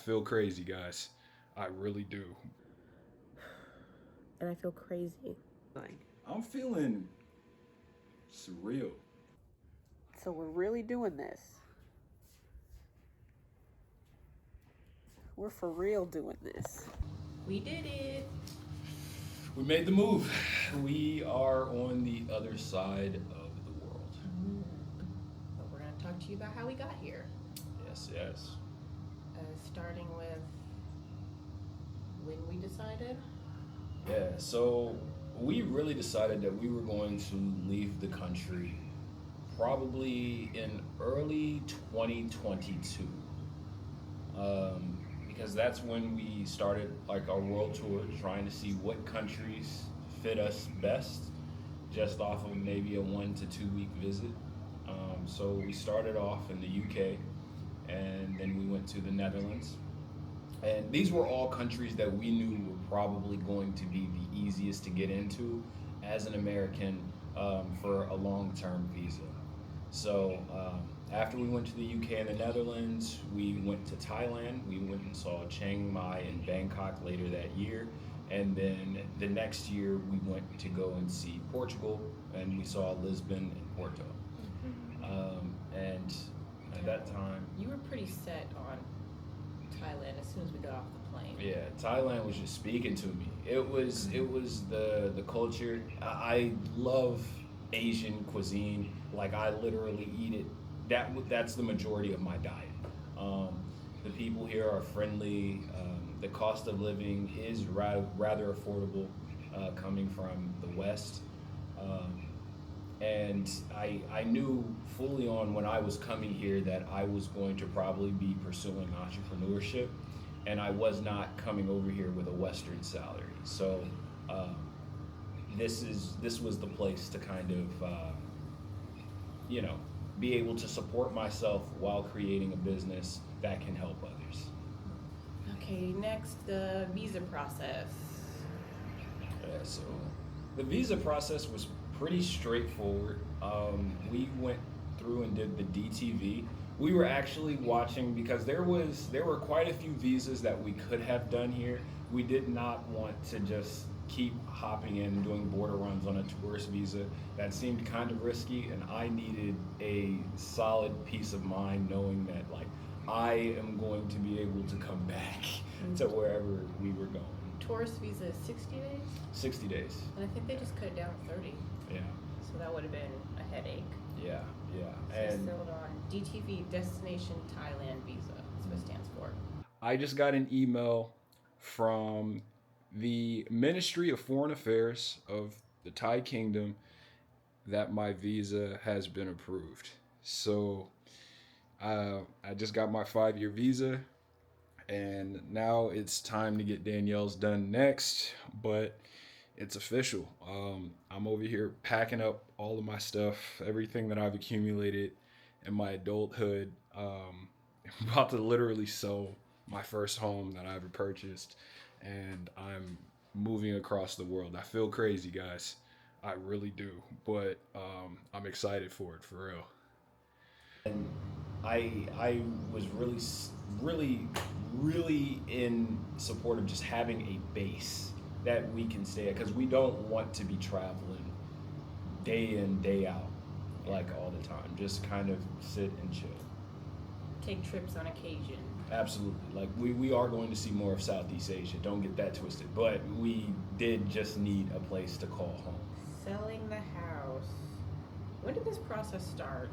feel crazy, guys. I really do. And I feel crazy. I'm feeling surreal. So we're really doing this. We're for real doing this. We did it. We made the move. We are on the other side of the world. But we're going to talk to you about how we got here. Yes, yes. Starting with when we decided. Yeah, so we really decided that we were going to leave the country probably in early 2022. Because that's when we started like our world tour, trying to see what countries fit us best, just off of maybe a 1 to 2 week visit. So we started off in the UK, and then we went to the Netherlands. And these were all countries that we knew were probably going to be the easiest to get into as an American for a long term visa. So after we went to the UK and the Netherlands, we went to Thailand. We went and saw Chiang Mai and Bangkok later that year. And then the next year, we went to go and see Portugal, and we saw Lisbon and Porto. And at that time, You were pretty set on Thailand as soon as we got off the plane. yeah, Thailand was just speaking to me. It was the culture. I love Asian cuisine. Like I literally eat it. That's the majority of my diet. The people here are friendly. The cost of living is rather affordable, coming from the West. Um, and I knew fully on when I was coming here that I was going to probably be pursuing entrepreneurship, and I was not coming over here with a Western salary. So um, this was the place to kind of you know be able to support myself while creating a business that can help others. Okay, next, the visa process. Yeah, so the visa process was pretty straightforward. We went through and did the DTV. We were actually watching because there were quite a few visas that we could have done here. We did not want to just keep hopping in and doing border runs on a tourist visa. That seemed kind of risky, and I needed a solid peace of mind knowing that like I am going to be able to come back to wherever we were going. Tourist visa is 60 days, 60 days. and I think they just cut it down to 30. Yeah. So that would have been a headache. Yeah, yeah. So And settled on DTV, Destination Thailand Visa. That's what it stands for. I just got an email from the Ministry of Foreign Affairs of the Thai Kingdom that my visa has been approved. So I just got my 5 year visa, and now it's time to get Danielle's done next. But it's official. I'm over here packing up all of my stuff, everything that I've accumulated in my adulthood. I'm about to literally sell my first home that I ever purchased, and I'm moving across the world. I feel crazy, guys. I really do, but I'm excited for it, for real. And I was really, really in support of just having a base that we can stay at because we don't want to be traveling day in day out like all the time. Just kind of sit and chill. Take trips on occasion. Absolutely. Like we are going to see more of Southeast Asia. Don't get that twisted. But we did just need a place to call home. Selling the house. When did this process start?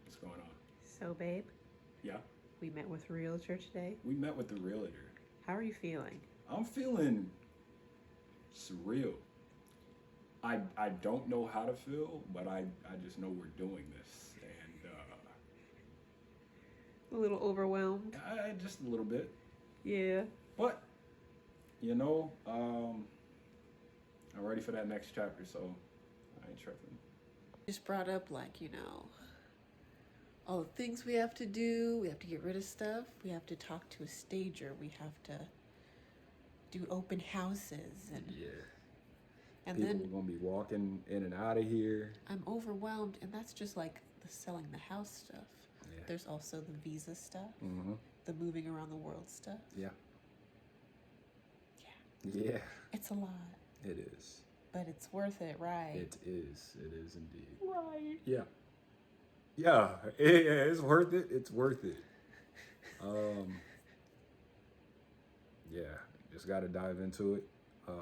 What's going on? So, babe, Yeah, we met with a realtor today. we met with the realtor. How are you feeling? I'm feeling surreal. I don't know how to feel, but I just know we're doing this, and A little overwhelmed? just a little bit. Yeah. But I'm ready for that next chapter, so I ain't tripping. Just brought up, like, all the things we have to do. We have to get rid of stuff. We have to talk to a stager. We have to do open houses. Yeah. And People then are gonna be walking in and out of here. I'm overwhelmed, and that's just like the selling the house stuff. Yeah. There's also the visa stuff, Mm-hmm. the the moving around the world stuff. Yeah. Yeah. Yeah. It's a lot. It is. But it's worth it, right? It is. It is indeed. Right. Yeah. Yeah. It's worth it. It's worth it. Yeah. Just got to dive into it. A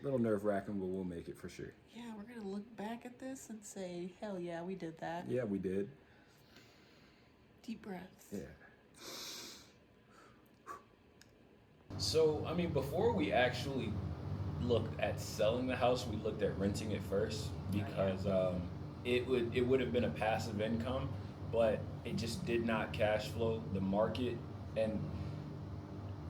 little nerve wracking, but we'll make it for sure. Yeah, we're going to look back at this and say, hell yeah, we did that. Yeah, we did. Deep breaths. Yeah. So, I mean, before we actually looked at selling the house, we looked at renting it first because it would have been a passive income, but it just did not cash flow the market, and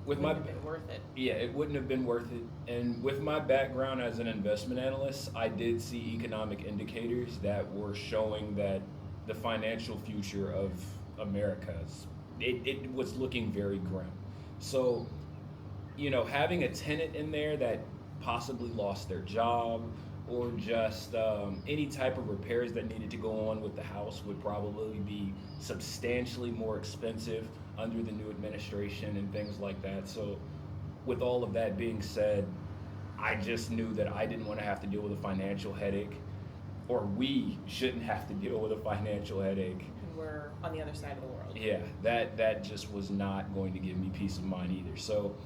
with Wouldn't have been worth it. yeah, it wouldn't have been worth it. And with my background as an investment analyst, I did see economic indicators that were showing that the financial future of America's it was looking very grim. So, you know, having a tenant in there that possibly lost their job or just any type of repairs that needed to go on with the house would probably be substantially more expensive under the new administration and things like that. So with all of that being said, I just knew that I didn't want to have to deal with a financial headache, or we shouldn't have to deal with a financial headache. And we're on the other side of the world. Yeah, that just was not going to give me peace of mind either. So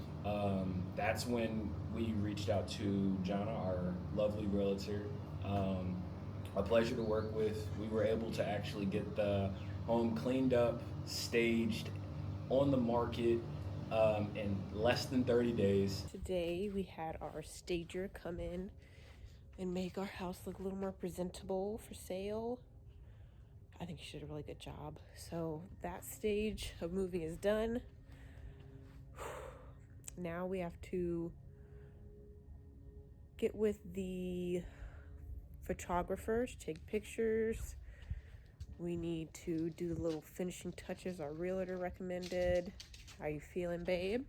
that's when we reached out to Jana, our lovely realtor. A pleasure to work with. We were able to actually get the home cleaned up, staged, on the market in less than 30 days. Today we had our stager come in and make our house look a little more presentable for sale. I think she did a really good job. So that stage of moving is done. Now we have to get with the photographer to take pictures. We need to do the little finishing touches our realtor recommended. How you feeling, babe?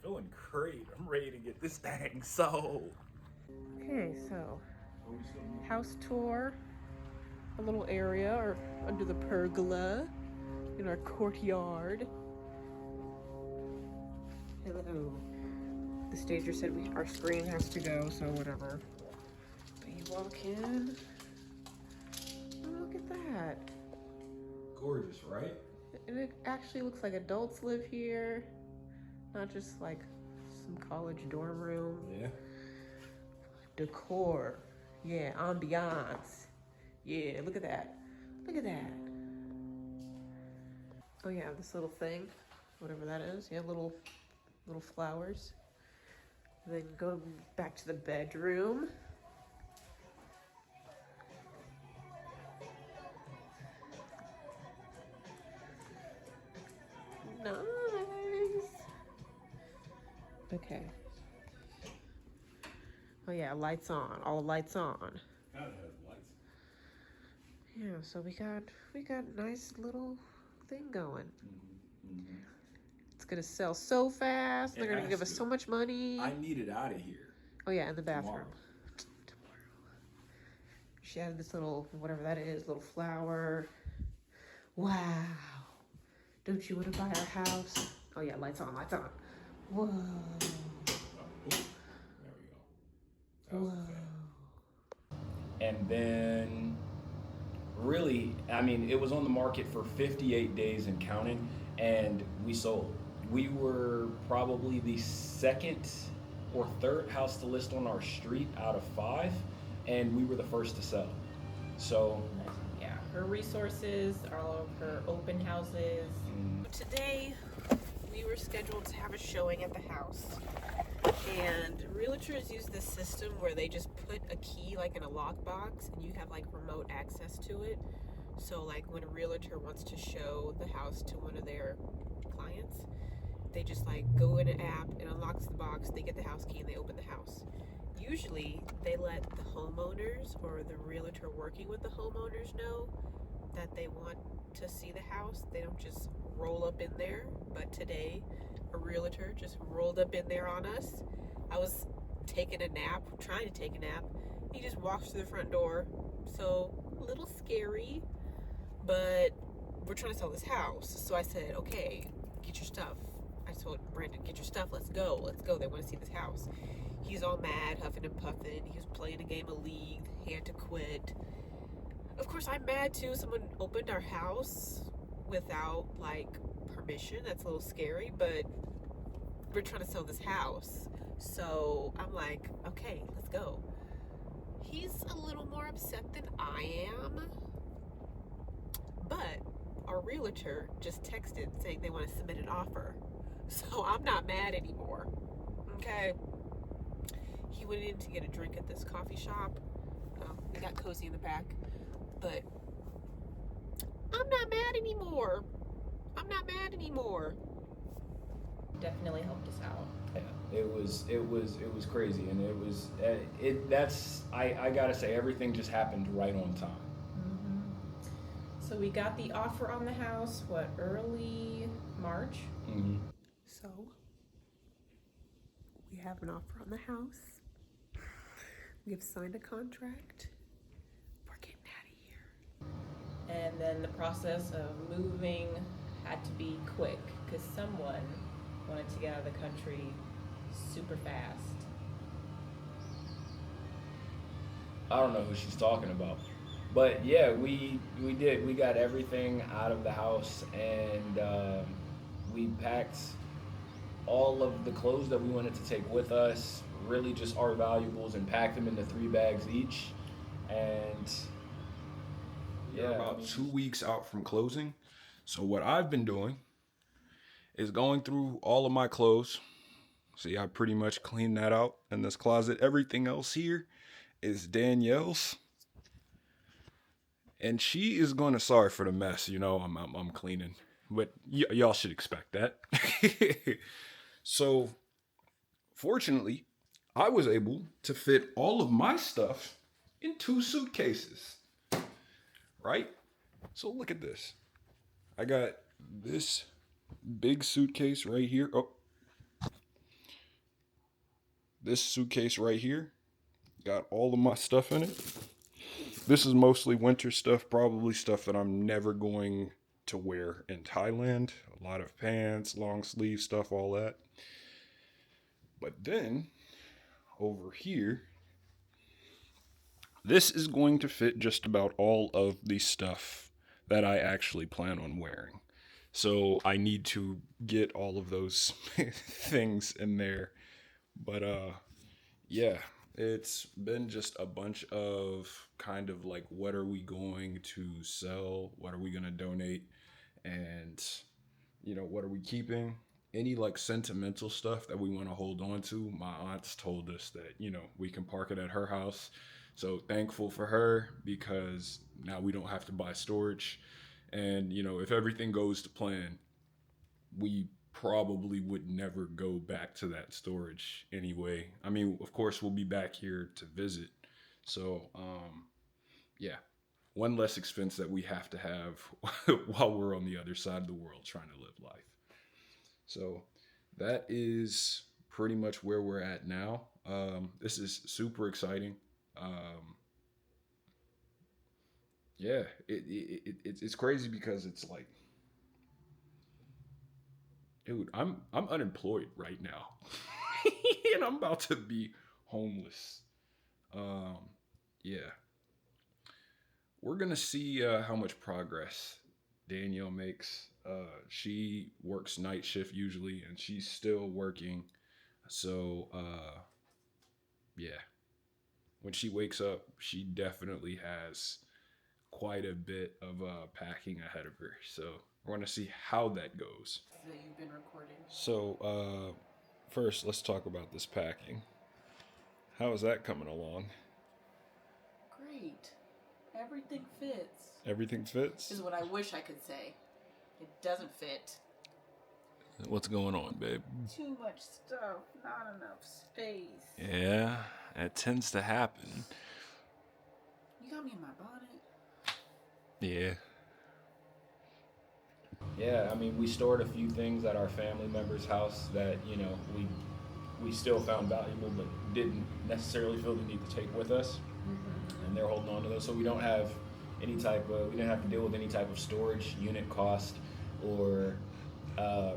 Feeling great. I'm ready to get this thing sold. Okay, so house tour, a little area or under the pergola in our courtyard. Hello. The stager said our screen has to go, so whatever. But you walk in. Oh, look at that. Gorgeous, right? And it actually looks like adults live here, not just like some college dorm room. Yeah. Decor. Yeah, ambiance. Yeah, look at that. Look at that. Oh yeah, this little thing, whatever that is. Yeah, little flowers. Then go back to the bedroom. Nice. Okay. Oh yeah, lights on. All the lights on. Gotta have lights. Yeah, so we got nice little thing going. Mm-hmm. It's gonna sell so fast. They're It gonna has give us to. so much money. I need it out of here. Oh yeah, in the bathroom. Tomorrow. She added this little, whatever that is, little flower. Wow. Don't you want to buy our house? Oh yeah, lights on, lights on. Whoa. Oh, there we go. That was Whoa. the thing. And then really, I mean, it was on the market for 58 days and counting, and we sold. We were probably the second or third house to list on our street out of 5, and we were the first to sell. So Yeah, her resources, all of her open houses. Today, we were scheduled to have a showing at the house. And realtors use this system where they just put a key like in a lockbox and you have like remote access to it. So like when a realtor wants to show the house to one of their clients, they just like go in an app, it unlocks the box, they get the house key and they open the house. Usually they let the homeowners or the realtor working with the homeowners know that they want to see the house. They don't just roll up in there. But today, a realtor just rolled up in there on us. I was taking a nap, trying to take a nap. He just walks through the front door. So a little scary, but we're trying to sell this house. So I said, okay, get your stuff. I told Brandon, get your stuff. Let's go. They want to see this house. He's all mad, huffing and puffing. He was playing a game of League. He had to quit. Of course, I'm mad too. Someone opened our house without like permission. That's a little scary, but we're trying to sell this house. So I'm like, okay, let's go. He's a little more upset than I am. But our realtor just texted saying they want to submit an offer. So I'm not mad anymore. Okay. He went in to get a drink at this coffee shop. We got cozy in the back. But I'm not mad anymore. Definitely helped us out. Yeah, it was crazy, and I gotta say, everything just happened right on time. So we got the offer on the house, early March? Mm-hmm. So we have an offer on the house. We have signed a contract. We're getting out of here. And then the process of moving had to be quick because someone wanted to get out of the country super fast. I don't know who she's talking about. But yeah, we did. We got everything out of the house, and we packed all of the clothes that we wanted to take with us, really just our valuables, and packed them into 3 bags each. And We're about 2 weeks out from closing. So what I've been doing is going through all of my clothes. See, I pretty much cleaned that out in this closet. Everything else here is Danielle's. And she is going to, sorry for the mess, I'm cleaning. But y'all should expect that. So, fortunately, I was able to fit all of my stuff in 2 suitcases. Right? So look at this. I got this big suitcase right here. Oh. This suitcase right here. Got all of my stuff in it. This is mostly winter stuff, probably stuff that I'm never going to wear in Thailand. A lot of pants, long sleeve stuff, all that. But then, over here, this is going to fit just about all of the stuff that I actually plan on wearing. So I need to get all of those things in there. But yeah, it's been just a bunch of kind of like, what are we going to sell? What are we going to donate? And, what are we keeping? Any like sentimental stuff that we want to hold on to. My aunts told us that, we can park it at her house. So thankful for her, because now we don't have to buy storage. And, if everything goes to plan, we probably would never go back to that storage anyway. I mean, of course, we'll be back here to visit. So, yeah, one less expense that we have to have while we're on the other side of the world trying to live life. So that is pretty much where we're at now. This is super exciting. Yeah, it's crazy because it's like, dude, I'm unemployed right now, and I'm about to be homeless. Yeah, we're gonna see how much progress Danielle makes. She works night shift usually, and she's still working. So, yeah, when she wakes up, she definitely has quite a bit of packing ahead of her. So we're gonna see how that goes. That you've been recording. So, first, let's talk about this packing. How is that coming along? Great. Everything fits. Everything fits? Is what I wish I could say. It doesn't fit. What's going on, babe? Too much stuff, not enough space. Yeah, it tends to happen. You got me in my bonnet. Yeah. Yeah, I mean, we stored a few things at our family member's house that, we still found valuable, but didn't necessarily feel the need to take with us. And they're holding on to those. So we don't have we didn't have to deal with any type of storage unit cost, or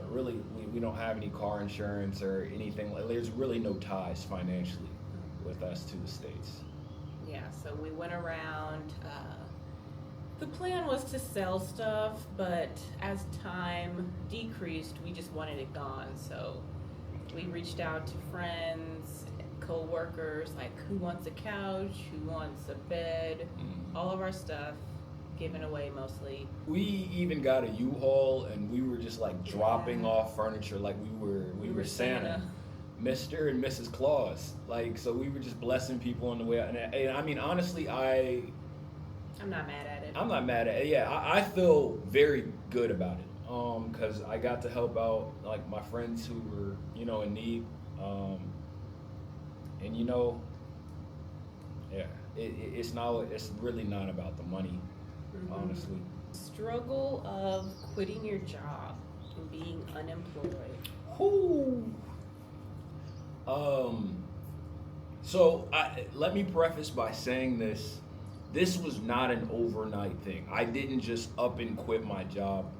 really we don't have any car insurance or anything. There's really no ties financially with us to the States. Yeah, so we went around. The plan was to sell stuff, but as time decreased, we just wanted it gone. So we reached out to friends, co-workers, like who wants a couch, who wants a bed, all of our stuff given away mostly. We even got a U-Haul, and we were just like dropping off furniture like we were Santa. Mr. and Mrs. Claus. Like, so we were just blessing people on the way out. And I mean, honestly, I'm not mad at it. I'm not mad at it. Yeah, I feel very good about it. Because I got to help out like my friends who were, in need. And yeah, it's really not about the money, honestly. Struggle of quitting your job and being unemployed. Whoo. So let me preface by saying this. This was not an overnight thing. I didn't just up and quit my job.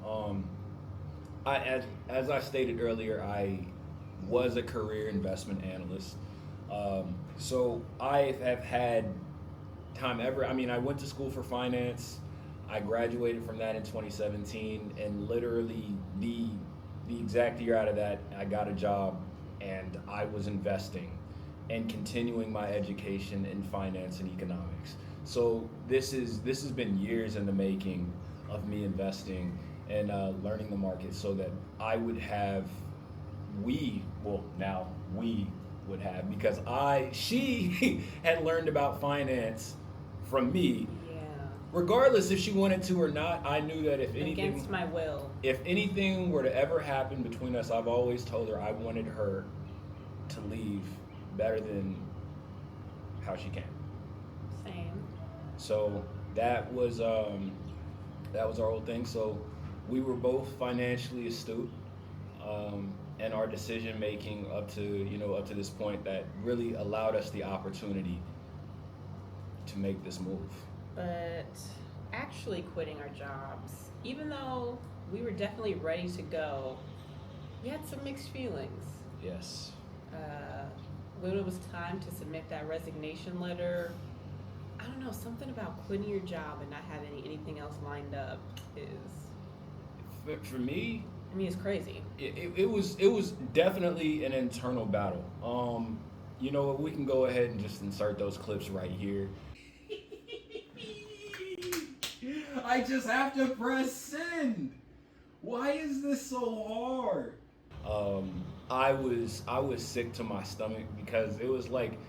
As I stated earlier, I was a career investment analyst. So I have had time ever. I mean, I went to school for finance. I graduated from that in 2017, and literally the exact year out of that, I got a job, and I was investing and continuing my education in finance and economics. So this has been years in the making of me investing and learning the market, so that we would have, because she had learned about finance from me. Yeah. Regardless if she wanted to or not, I knew that if anything, against my will, if anything were to ever happen between us, I've always told her I wanted her to leave better than how she came. Same. So that was our whole thing. So we were both financially astute, and our decision making up to this point that really allowed us the opportunity to make this move. But actually quitting our jobs, even though we were definitely ready to go, we had some mixed feelings. Yes. When it was time to submit that resignation letter, I don't know, something about quitting your job and not having anything else lined up is, For me, I mean, it's crazy. It was definitely an internal battle. We can go ahead and just insert those clips right here. I just have to press send. Why is this so hard? I was sick to my stomach, because it was like,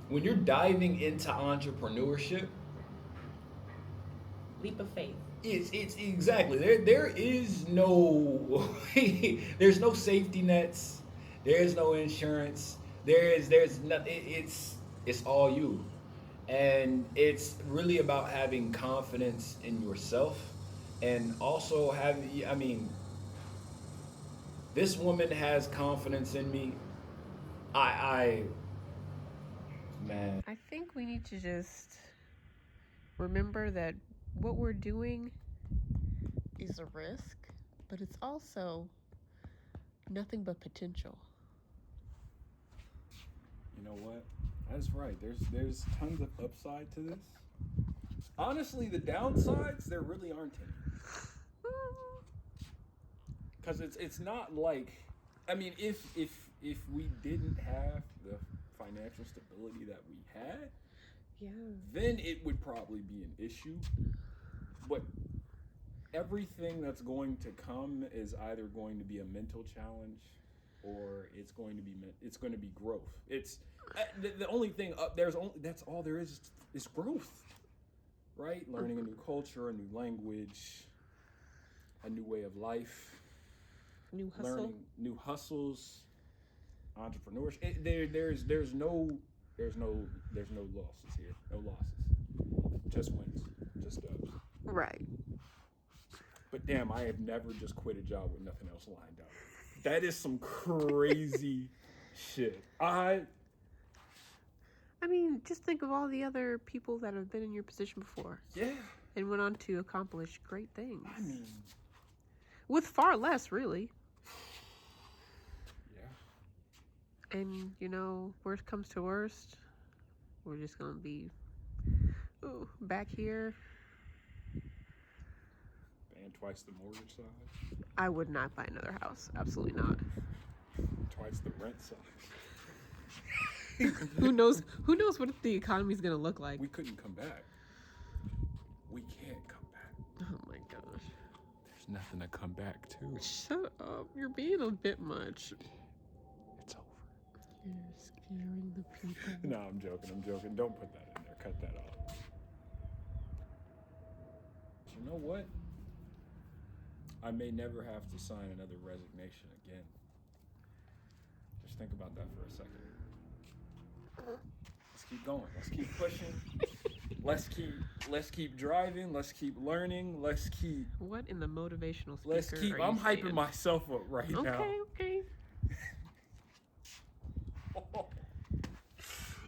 when you're diving into entrepreneurship, Leap of faith. it's exactly, there is no there's no safety nets, there's no insurance, there's nothing. It's all you, and it's really about having confidence in yourself, and also this woman has confidence in me. Man. I think we need to just remember that what we're doing is a risk, but it's also nothing but potential. You know what? That's right. There's tons of upside to this. Honestly, the downsides, there really aren't any. Because it's not like, I mean, if we didn't have the financial stability that we had, then it would probably be an issue. But everything that's going to come is either going to be a mental challenge, or it's going to be growth. It's the only thing that's all there is growth, right? Learning a new culture, a new language, a new way of life, New hustle. learning new hustles, entrepreneurship. There's no losses here. No losses. Just wins. Just dubs. Right. But damn, I have never just quit a job with nothing else lined up. That is some crazy shit. I mean, just think of all the other people that have been in your position before. Yeah. and went on to accomplish great things. I mean, With far less, really. yeah. And, you know, worst comes to worst, we're just going to be back here. And twice the mortgage size. I would not buy another house. Absolutely not. Twice the rent size. Who knows what the economy's going to look like. We couldn't come back. We can't come back. Oh my gosh. There's nothing to come back to. Shut up. You're being a bit much. It's over. You're scaring the people. No, I'm joking. Don't put that in there. Cut that off. You know what? I may never have to sign another resignation again. Just think about that for a second. Let's keep going. Let's keep pushing. Let's keep driving. Let's keep learning. Let's keep. What in the motivational speaker Let's keep. are you I'm hyping saying? myself up right now. Okay.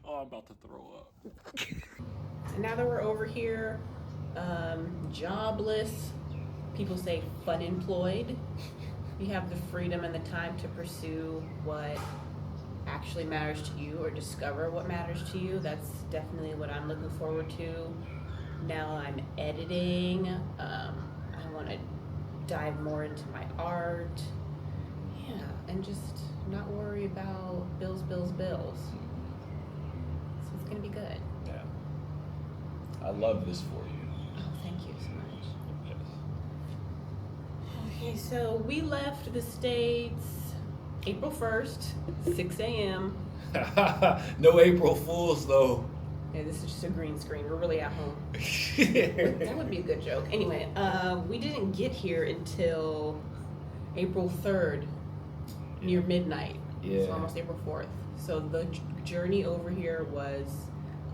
Oh, I'm about to throw up. And now that we're over here, jobless, people say unemployed, you have the freedom and the time to pursue what actually matters to you or discover what matters to you. That's definitely what I'm looking forward to. Now I'm editing. I want to dive more into my art. Yeah, and just not worry about bills. So it's gonna be good. Yeah. I love this for you. Oh, thank you so much. Yes. Okay, so we left the States April 1st, 6 a.m. No April Fools though. Yeah, this is just a green screen. We're really at home. That would be a good joke. Anyway, we didn't get here until April 3rd, near midnight. Yeah. So almost April 4th. So the journey over here was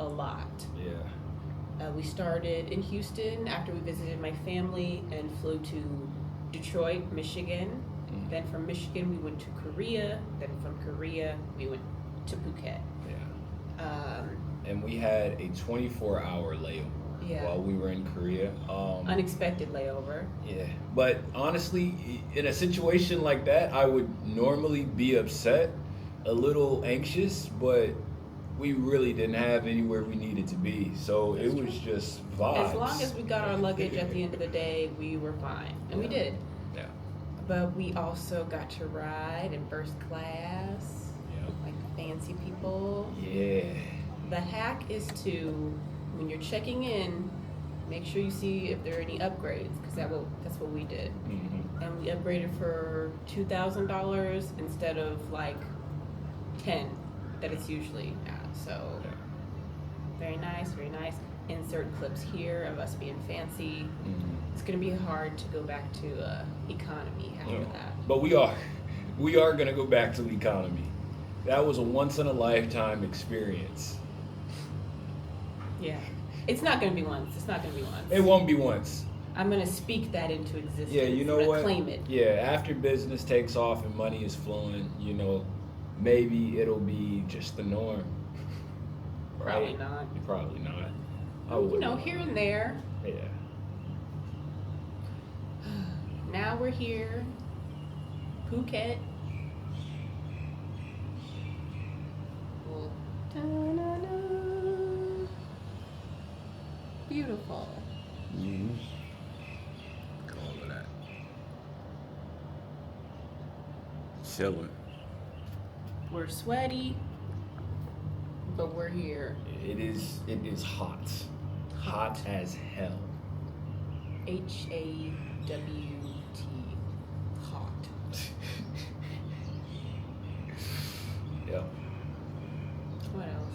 a lot. Yeah. We started in Houston after we visited my family and flew to Detroit, Michigan. Mm. Then from Michigan, we went to Korea. Then from Korea, we went to Phuket. Yeah. And we had a 24-hour layover while we were in Korea. Unexpected layover. Yeah. But honestly, in a situation like that, I would normally be upset, a little anxious, but we really didn't have anywhere we needed to be. So it was just vibes. As long as we got our luggage at the end of the day, we were fine. And we did. Yeah. But we also got to ride in first class, like fancy people. Yeah. The hack is to, when you're checking in, make sure you see if there are any upgrades, because that's what we did. Mm-hmm. And we upgraded for $2,000 instead of like 10 that it's usually at. So very nice, very nice. Insert clips here of us being fancy. Mm-hmm. It's gonna be hard to go back to economy after that. But we are gonna go back to economy. That was a once in a lifetime experience. Yeah, it's not gonna be once. It's not gonna be once. It won't be once. I'm gonna speak that into existence. Yeah, you know what? Claim it. Yeah, after business takes off and money is flowing, maybe it'll be just the norm. Probably Right? not. Probably not. Here and there. Yeah. Now we're here. Phuket. Da-na-na. Beautiful. Mm-hmm. All of that. Chilling. We're sweaty, but we're here. It is hot. Hot as hell. HAWT. Hot. Yeah. What else?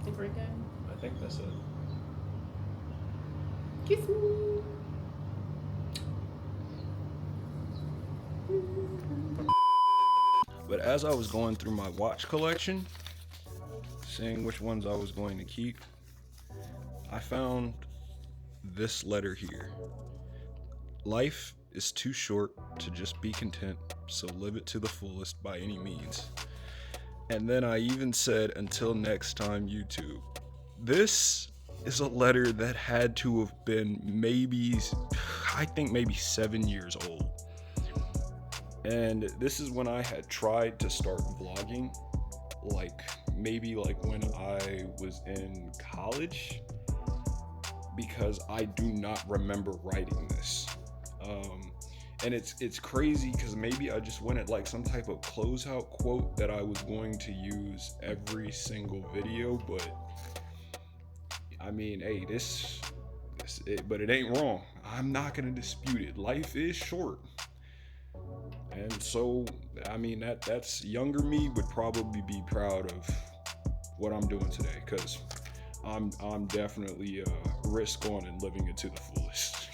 Think we're good? I think that's it. Kiss me. But as I was going through my watch collection, seeing which ones I was going to keep, I found this letter here. Life is too short to just be content, so live it to the fullest by any means. And then I even said, until next time, YouTube. This is a letter that had to have been maybe 7 years old. And this is when I had tried to start vlogging, like when I was in college, because I do not remember writing this. And it's crazy because maybe I just went at like some type of closeout quote that I was going to use every single video, but I mean, hey, but it ain't wrong. I'm not gonna dispute it. Life is short, and so I mean that's younger me would probably be proud of what I'm doing today, because I'm definitely risk on and living it to the fullest.